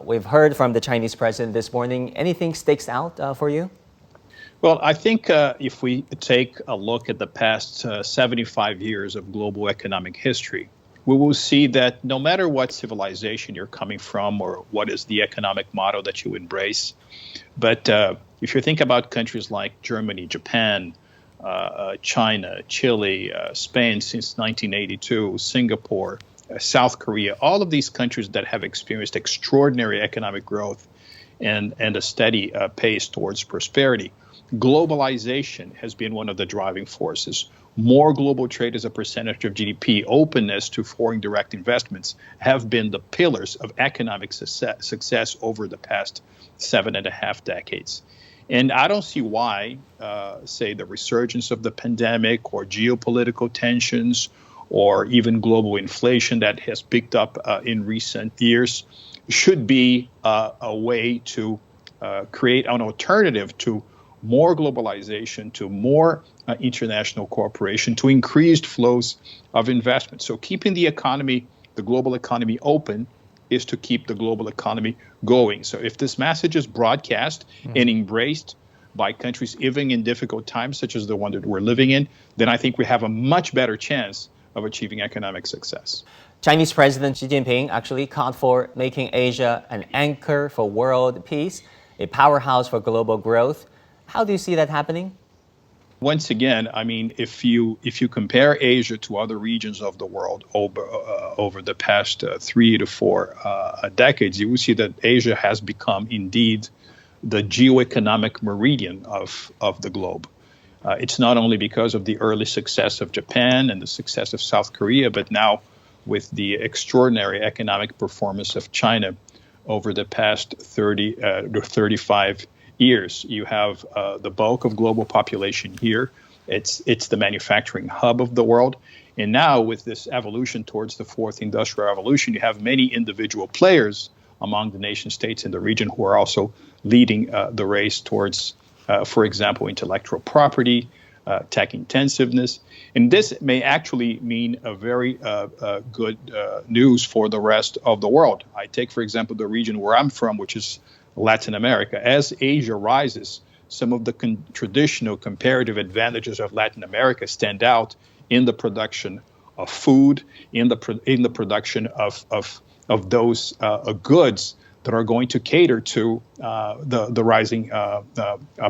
we've heard from the Chinese president this morning. Anything sticks out for you? Well, I think if we take a look at the past 75 years of global economic history, we will see that no matter what civilization you're coming from or what is the economic model that you embrace, but if you think about countries like Germany, Japan, China, Chile, Spain since 1982, Singapore, South Korea, all of these countries that have experienced extraordinary economic growth and a steady pace towards prosperity. Globalization has been one of the driving forces. More global trade as a percentage of GDP, openness to foreign direct investments have been the pillars of economic success over the past 7.5 decades. And I don't see why, say, the resurgence of the pandemic or geopolitical tensions or even global inflation that has picked up in recent years should be a way to create an alternative to more globalization, to more international cooperation, to increased flows of investment. So keeping the economy, the global economy open is to keep the global economy going. So if this message is broadcast and embraced by countries even in difficult times, such as the one that we're living in, then I think we have a much better chance of achieving economic success. Chinese President Xi Jinping actually called for making Asia an anchor for world peace, a powerhouse for global growth. How do you see that happening? Once again, I mean, if you compare Asia to other regions of the world over the past 3 to 4 decades, you will see that Asia has become indeed the geoeconomic meridian of the globe. It's not only because of the early success of Japan and the success of South Korea, but now with the extraordinary economic performance of China over the past 30 to 35 years. You have the bulk of global population here. It's the manufacturing hub of the world. And now with this evolution towards the fourth industrial revolution, you have many individual players among the nation states in the region who are also leading the race towards, for example, intellectual property, tech intensiveness. And this may actually mean a very good news for the rest of the world. I take, for example, the region where I'm from, which is Latin America. As Asia rises, some of the traditional comparative advantages of Latin America stand out in the production of food, in the production of those goods that are going to cater to the rising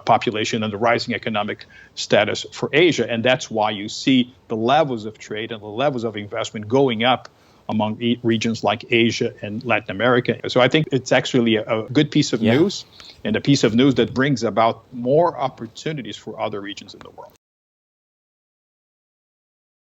population and the rising economic status for Asia. And that's why you see the levels of trade and the levels of investment going up among regions like Asia and Latin America. So I think it's actually a good piece of news and a piece of news that brings about more opportunities for other regions in the world.